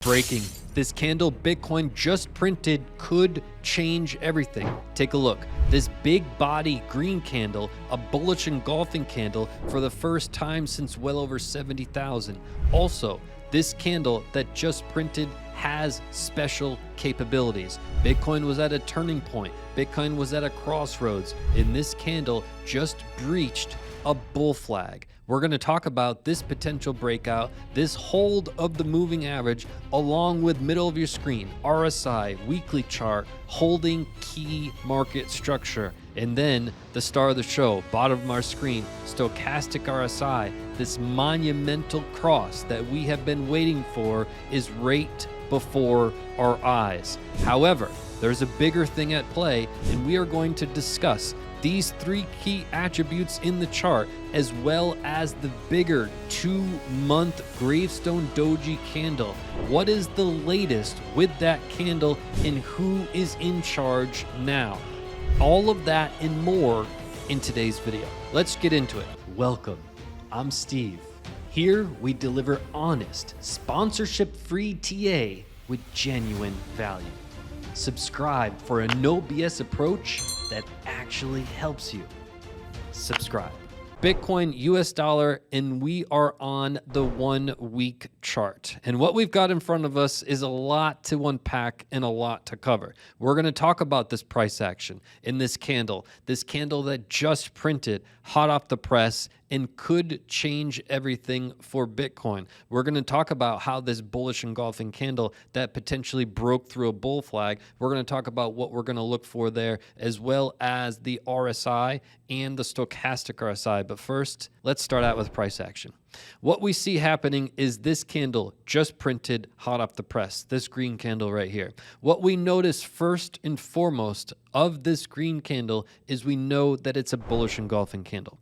Breaking. This candle Bitcoin just printed could change everything. Take a look. This big body green candle, a bullish engulfing candle for the first time since well over 70,000. Also, this candle that just printed has special capabilities. Bitcoin was at a turning point. Bitcoin was at a crossroads, and this candle just breached a bull flag. We're going to talk about this potential breakout, this hold of the moving average, along with middle of your screen, RSI, weekly chart, holding key market structure. And then the star of the show, bottom of our screen, Stochastic RSI, this monumental cross that we have been waiting for is right before our eyes. However, there's a bigger thing at play, and we are going to discuss these three key attributes in the chart, as well as the bigger 2-month Gravestone Doji candle. What is the latest with that candle and who is in charge now? All of that and more in today's video. Let's get into it. Welcome, I'm Steve. Here we deliver honest, sponsorship-free TA with genuine value. Subscribe for a no BS approach that actually helps you. Subscribe. Bitcoin, US dollar, and we are on the 1 week chart. And what we've got in front of us is a lot to unpack and a lot to cover. We're going to talk about this price action in this candle that just printed hot off the press and could change everything for Bitcoin. We're going to talk about how this bullish engulfing candle that potentially broke through a bull flag, we're going to talk about what we're going to look for there, as well as the RSI and the stochastic RSI. But first, let's start out with price action. What we see happening is this candle just printed hot off the press, this green candle right here. What we notice first and foremost of this green candle is we know that it's a bullish engulfing candle.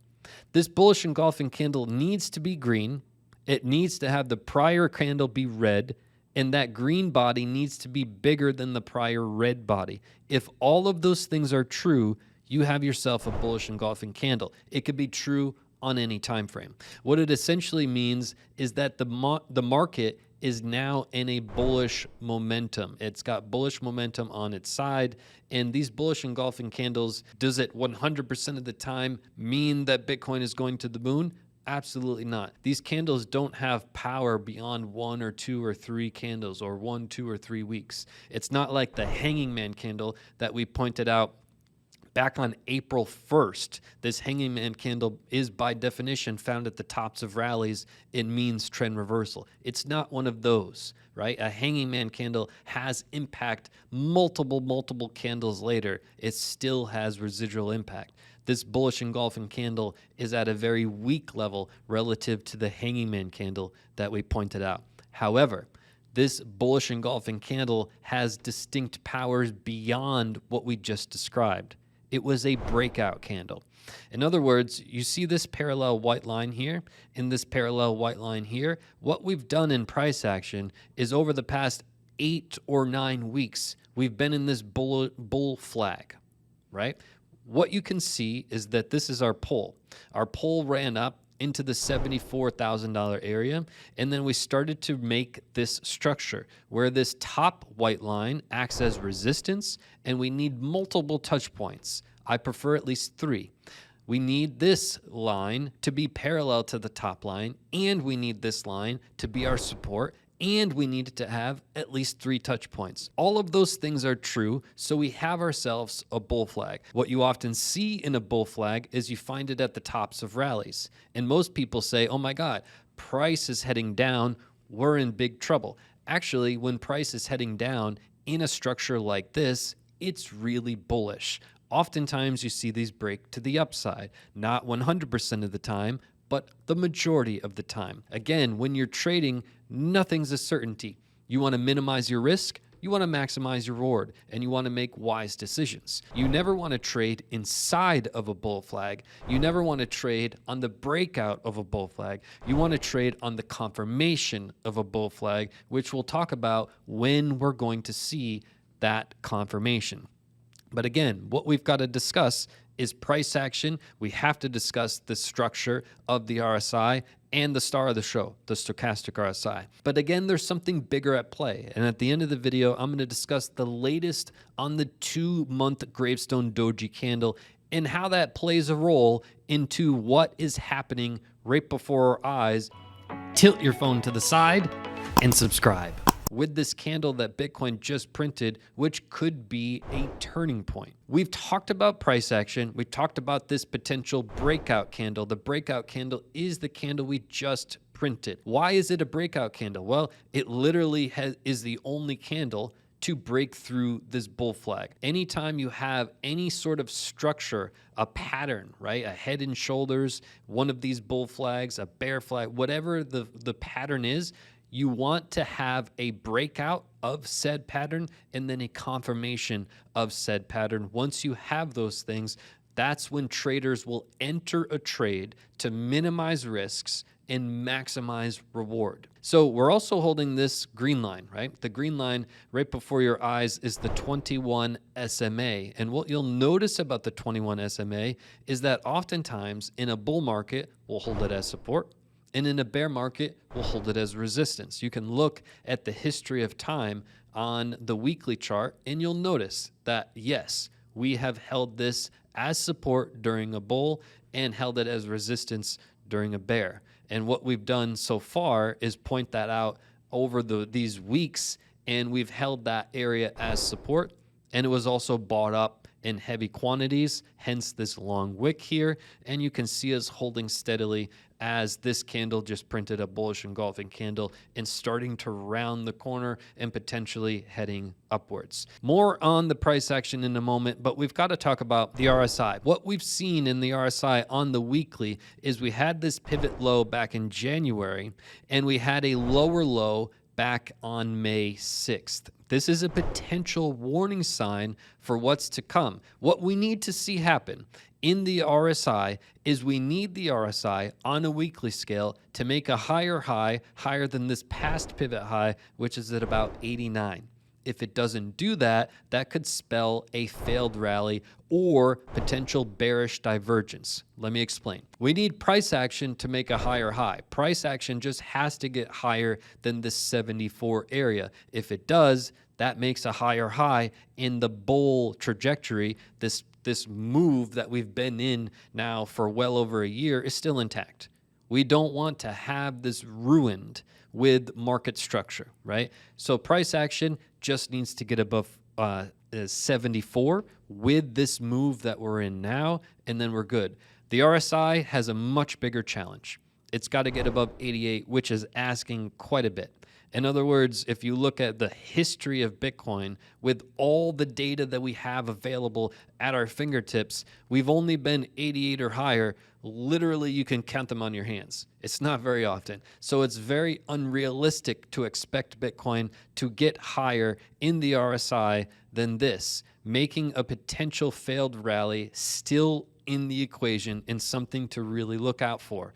This bullish engulfing candle needs to be green. It needs to have the prior candle be red, and that green body needs to be bigger than the prior red body. If all of those things are true, you have yourself a bullish engulfing candle. It could be true on any time frame. What it essentially means is that the market is now in a bullish momentum. It's got bullish momentum on its side, and these bullish engulfing candles, does it 100% of the time mean that Bitcoin is going to the moon? Absolutely not. These candles don't have power beyond 1 or 2 or 3 candles or 1, 2 or 3 weeks. It's not like the hanging man candle that we pointed out back on April 1st. This hanging man candle is by definition found at the tops of rallies. It means trend reversal. It's not one of those, right? A hanging man candle has impact multiple candles later. It still has residual impact. This bullish engulfing candle is at a very weak level relative to the hanging man candle that we pointed out. However, this bullish engulfing candle has distinct powers beyond what we just described. It was a breakout candle. In other words, you see this parallel white line here and this parallel white line here. What we've done in price action is over the past 8 or 9 weeks, we've been in this bull flag, right? What you can see is that this is our pull. Our pull ran up into the $74,000 area, and then we started to make this structure where this top white line acts as resistance, and we need multiple touch points. I prefer at least 3. We need this line to be parallel to the top line, and we need this line to be our support, and we need to have at least 3 touch points. All of those things are true, so we have ourselves a bull flag. What you often see in a bull flag is you find it at the tops of rallies. And most people say, oh my God, price is heading down, we're in big trouble. Actually, when price is heading down in a structure like this, it's really bullish. Oftentimes you see these break to the upside, not 100% of the time, but the majority of the time. Again, when you're trading, nothing's a certainty. You want to minimize your risk, you want to maximize your reward, and you want to make wise decisions. You never want to trade inside of a bull flag. You never want to trade on the breakout of a bull flag. You want to trade on the confirmation of a bull flag, which we'll talk about when we're going to see that confirmation. But again, what we've got to discuss is price action. We have to discuss the structure of the RSI and the star of the show, the Stochastic RSI. But again, there's something bigger at play. And at the end of the video, I'm going to discuss the latest on the 2-month Gravestone Doji candle and how that plays a role into what is happening right before our eyes. Tilt your phone to the side and subscribe. With this candle that Bitcoin just printed, which could be a turning point. We've talked about price action. We talked about this potential breakout candle. The breakout candle is the candle we just printed. Why is it a breakout candle? Well, it literally is the only candle to break through this bull flag. Anytime you have any sort of structure, a pattern, right? A head and shoulders, one of these bull flags, a bear flag, whatever the pattern is, you want to have a breakout of said pattern and then a confirmation of said pattern. Once you have those things, that's when traders will enter a trade to minimize risks and maximize reward. So we're also holding this green line, right? The green line right before your eyes is the 21 SMA. And what you'll notice about the 21 SMA is that oftentimes in a bull market, we'll hold it as support. And in a bear market, we'll hold it as resistance. You can look at the history of time on the weekly chart, and you'll notice that, yes, we have held this as support during a bull and held it as resistance during a bear. And what we've done so far is point that out over these weeks, and we've held that area as support, and it was also bought up in heavy quantities, hence this long wick here. And you can see us holding steadily as this candle just printed a bullish engulfing candle and starting to round the corner and potentially heading upwards. More on the price action in a moment, but we've got to talk about the RSI. What we've seen in the RSI on the weekly is we had this pivot low back in January, and we had a lower low back on May 6th. This is a potential warning sign for what's to come. What we need to see happen in the RSI is we need the RSI on a weekly scale to make a higher high, higher than this past pivot high, which is at about 89. If it doesn't do that, that could spell a failed rally or potential bearish divergence. Let me explain. We need price action to make a higher high. Price action just has to get higher than this 74 area. If it does, that makes a higher high in the bull trajectory. This move that we've been in now for well over a year is still intact. We don't want to have this ruined with market structure, right? So price action just needs to get above 74 with this move that we're in now, and then we're good. The RSI has a much bigger challenge. It's got to get above 88, which is asking quite a bit. In other words, if you look at the history of Bitcoin with all the data that we have available at our fingertips, we've only been 88 or higher. Literally, you can count them on your hands. It's not very often. So it's very unrealistic to expect Bitcoin to get higher in the RSI than this, making a potential failed rally still in the equation and something to really look out for.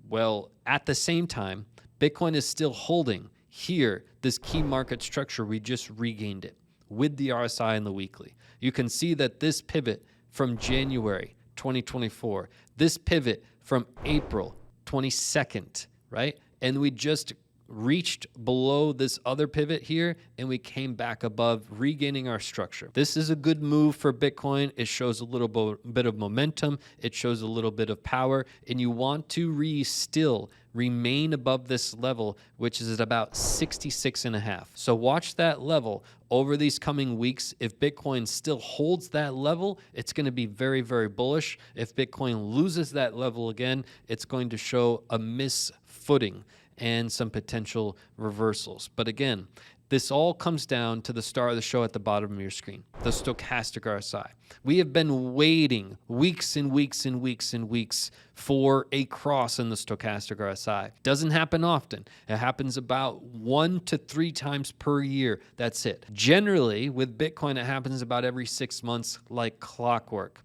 Well, at the same time, Bitcoin is still holding here this key market structure. We just regained it with the RSI and the weekly. You can see that this pivot from January 2024, this pivot from April 22nd, right? And we just reached below this other pivot here, and we came back above, regaining our structure. This is a good move for Bitcoin. It shows a little bit of momentum. It shows a little bit of power, and you want to still remain above this level, which is at about 66.5. So watch that level over these coming weeks. If Bitcoin still holds that level, it's going to be very, very bullish. If Bitcoin loses that level again, it's going to show a misfooting and some potential reversals. But again, this all comes down to the star of the show at the bottom of your screen, the Stochastic RSI. We have been waiting weeks and weeks and weeks and weeks for a cross in the Stochastic RSI. Doesn't happen often. It happens about 1 to 3 times per year. That's it. Generally, with Bitcoin, it happens about every 6 months like clockwork.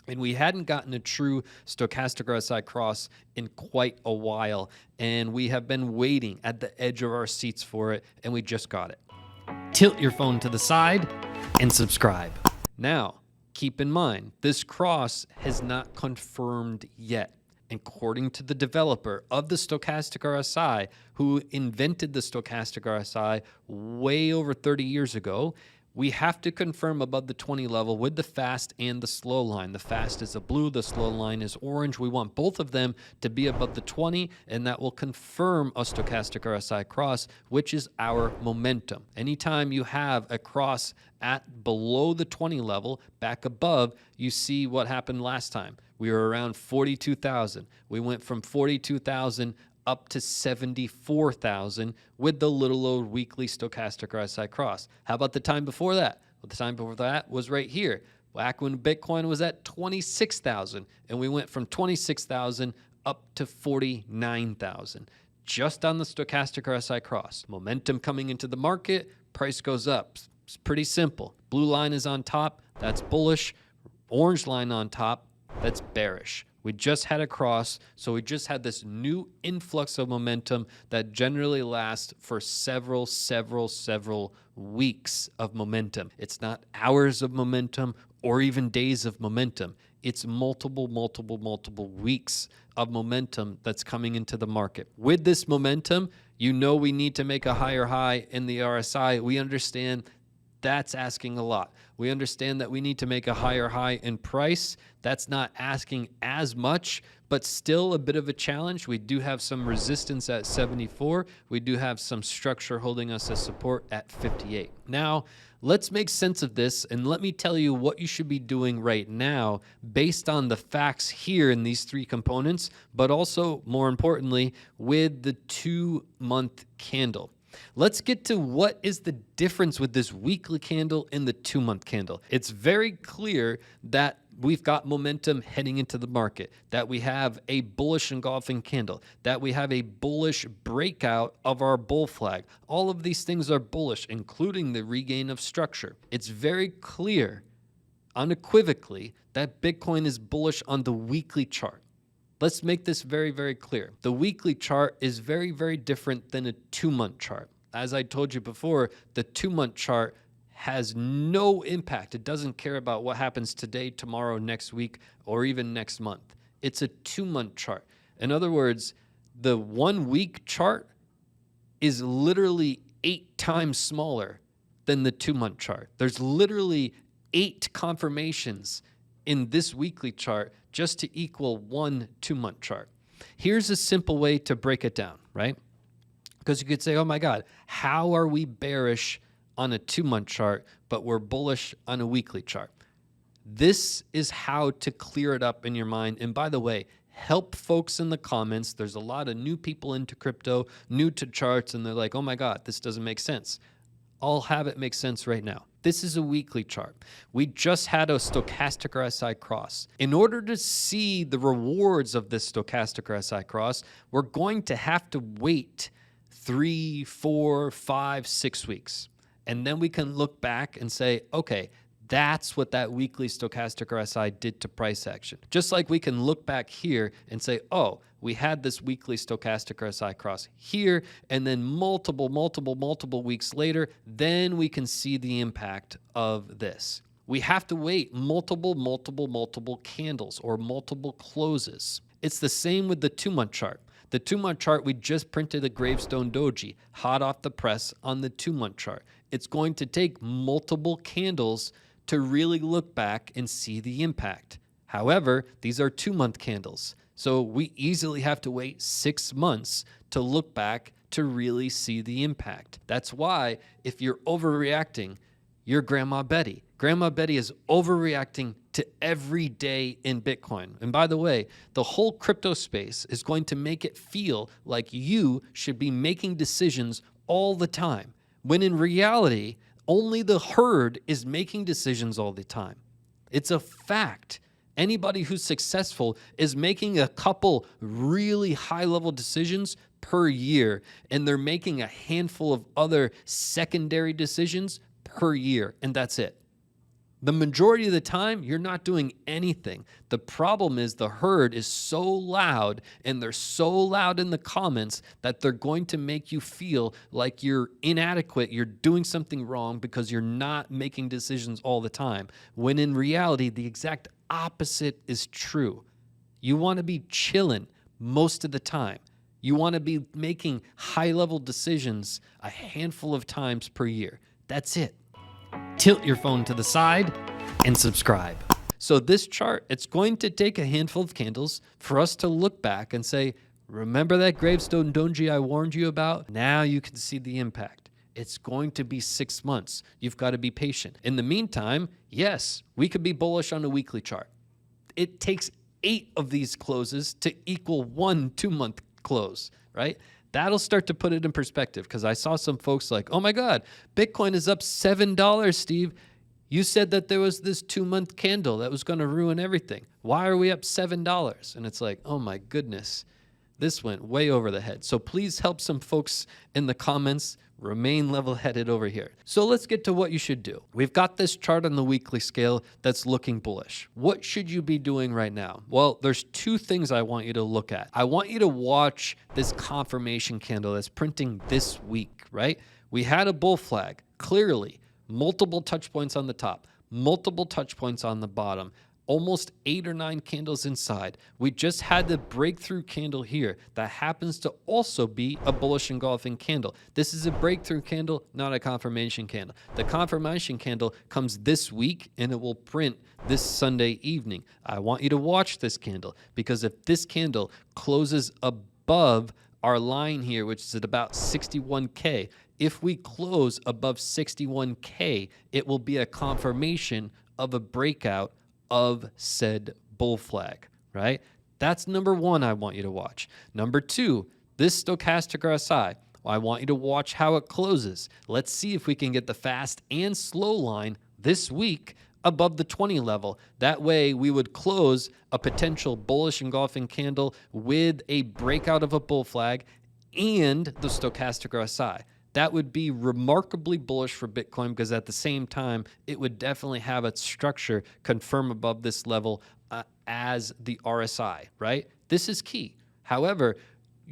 And we hadn't gotten a true Stochastic RSI cross in quite a while, and we have been waiting at the edge of our seats for it, and we just got it. Tilt your phone to the side and subscribe. Now, keep in mind, this cross has not confirmed yet. according to the developer of the Stochastic RSI, who invented the Stochastic RSI way over 30 years ago, we have to confirm above the 20 level with the fast and the slow line. The fast is a blue, the slow line is orange. We want both of them to be above the 20, and that will confirm a Stochastic RSI cross, which is our momentum. Anytime you have a cross at below the 20 level, back above, you see what happened last time. We were around 42,000. We went from 42,000 up to 74,000 with the little old weekly Stochastic RSI cross. How about the time before that? Well, the time before that was right here, back when Bitcoin was at 26,000, and we went from 26,000 up to 49,000, just on the Stochastic RSI cross. Momentum coming into the market, price goes up. It's pretty simple. Blue line is on top, that's bullish. Orange line on top, that's bearish. We just had a cross, so we just had this new influx of momentum that generally lasts for several weeks of momentum. It's not hours of momentum or even days of momentum. It's multiple weeks of momentum that's coming into the market. With this momentum, you know we need to make a higher high in the RSI. We understand that's asking a lot. We understand that we need to make a higher high in price. That's not asking as much, but still a bit of a challenge. We do have some resistance at 74. We do have some structure holding us as support at 58. Now, let's make sense of this, and let me tell you what you should be doing right now based on the facts here in these three components, but also, more importantly, with the 2-month candle. Let's get to what is the difference with this weekly candle and the 2-month candle. It's very clear that we've got momentum heading into the market, that we have a bullish engulfing candle, that we have a bullish breakout of our bull flag. All of these things are bullish, including the regain of structure. It's very clear, unequivocally, that Bitcoin is bullish on the weekly chart. Let's make this very clear. The weekly chart is very different than a 2-month chart. As I told you before, the 2-month chart has no impact. It doesn't care about what happens today, tomorrow, next week, or even next month. It's a 2-month chart. In other words, the 1-week chart is literally 8 times smaller than the 2-month chart. There's literally 8 confirmations in this weekly chart just to equal 1 2-month chart. Here's a simple way to break it down, right? Because you could say, oh my God, how are we bearish on a 2-month chart, but we're bullish on a weekly chart? This is how to clear it up in your mind. And by the way, help folks in the comments. There's a lot of new people into crypto, new to charts, and they're like, oh my God, this doesn't make sense. I'll have it make sense right now. This is a weekly chart. We just had a Stochastic RSI Cross. In order to see the rewards of this Stochastic RSI Cross, we're going to have to wait 3, 4, 5, 6 weeks. And then we can look back and say, okay, that's what that weekly Stochastic RSI did to price action. Just like we can look back here and say, oh, we had this weekly Stochastic RSI cross here, and then multiple weeks later, then we can see the impact of this. We have to wait multiple candles or multiple closes. It's the same with the 2-month chart. The 2-month chart, we just printed a Gravestone Doji, hot off the press on the 2-month chart. It's going to take multiple candles to really look back and see the impact. However, these are 2-month candles. So we easily have to wait 6 months to look back to really see the impact. That's why if you're overreacting, you're Grandma Betty. Grandma Betty is overreacting to every day in Bitcoin. And by the way, the whole crypto space is going to make it feel like you should be making decisions all the time, when in reality, only the herd is making decisions all the time. It's a fact. Anybody who's successful is making a couple really high-level decisions per year, and they're making a handful of other secondary decisions per year, and that's it. The majority of the time, you're not doing anything. The problem is the herd is so loud, and they're so loud in the comments that they're going to make you feel like you're inadequate, you're doing something wrong because you're not making decisions all the time, when in reality, the exact opposite is true. You want to be chilling most of the time. You want to be making high-level decisions a handful of times per year. That's it. Tilt your phone to the side and subscribe. So this chart, it's going to take a handful of candles for us to look back and say, remember that Gravestone D I warned you about? Now you can see the impact. It's going to be 6 months. You've got to be patient. In the meantime, yes, we could be bullish on a weekly chart. It takes 8 of these closes to equal 1 2-month close, right? That'll start to put it in perspective, because I saw some folks like, oh my God, Bitcoin is up $7, Steve. You said that there was this 2-month candle that was going to ruin everything. Why are we up $7? And it's like, oh my goodness, this went way over the head. So please help some folks in the comments remain level-headed over here. So let's get to what you should do. We've got this chart on the weekly scale that's looking bullish. What should you be doing right now? Well, there's 2 things I want you to look at. I want you to watch this confirmation candle that's printing this week, right? We had a bull flag, clearly. Multiple touch points on the top, multiple touch points on the bottom, almost 8 or 9 candles inside. We just had the breakthrough candle here that happens to also be a bullish engulfing candle. This is a breakthrough candle, not a confirmation candle. The confirmation candle comes this week and it will print this Sunday evening. I want you to watch this candle, because if this candle closes above our line here, which is at about 61K, if we close above 61K, it will be a confirmation of a breakout of said bull flag, right? That's number 1 I want you to watch. Number 2, this stochastic RSI, I want you to watch how it closes. Let's see if we can get the fast and slow line this week above the 20 level. That way we would close a potential bullish engulfing candle with a breakout of a bull flag and the stochastic RSI. That would be remarkably bullish for Bitcoin, because at the same time, it would definitely have its structure confirm above this level as the RSI, right? This is key. However,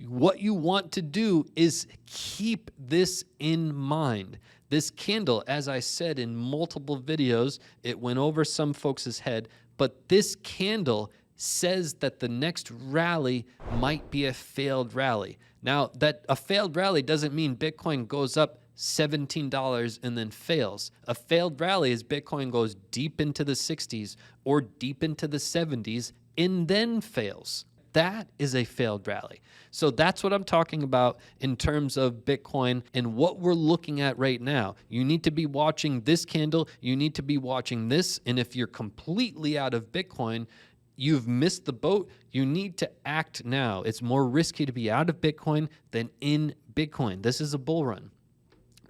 what you want to do is keep this in mind. This candle, as I said in multiple videos, it went over some folks' head, but this candle says that the next rally might be a failed rally. Now, that a failed rally doesn't mean Bitcoin goes up $17 and then fails. A failed rally is Bitcoin goes deep into the 60s or deep into the 70s and then fails. That is a failed rally. So that's what I'm talking about in terms of Bitcoin and what we're looking at right now. You need to be watching this candle. You need to be watching this. And if you're completely out of Bitcoin, you've missed the boat. You need to act now. It's more risky to be out of Bitcoin than in Bitcoin. This is a bull run.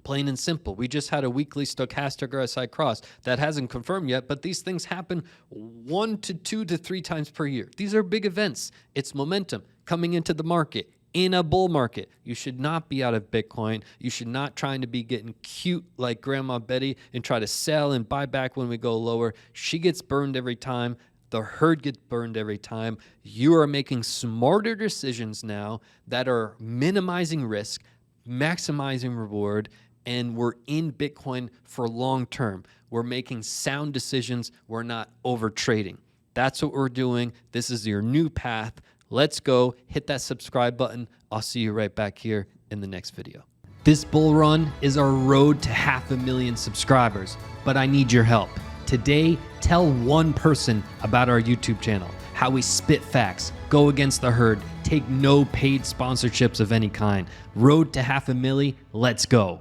Plain and simple. We just had a weekly Stochastic RSI Cross that hasn't confirmed yet, but these things happen 1 to 2 to 3 times per year. These are big events. It's momentum coming into the market. In a bull market, you should not be out of Bitcoin. You should not try to be getting cute like Grandma Betty and try to sell and buy back when we go lower. She gets burned every time. The herd gets burned every time. You are making smarter decisions now that are minimizing risk, maximizing reward, and we're in Bitcoin for long term. We're making sound decisions. We're not over trading. That's what we're doing. This is your new path. Let's go. Hit that subscribe button. I'll see you right back here in the next video. This bull run is our road to 500,000 subscribers, but I need your help. Today, tell one person about our YouTube channel, how we spit facts, go against the herd, take no paid sponsorships of any kind. Road to 500,000, let's go.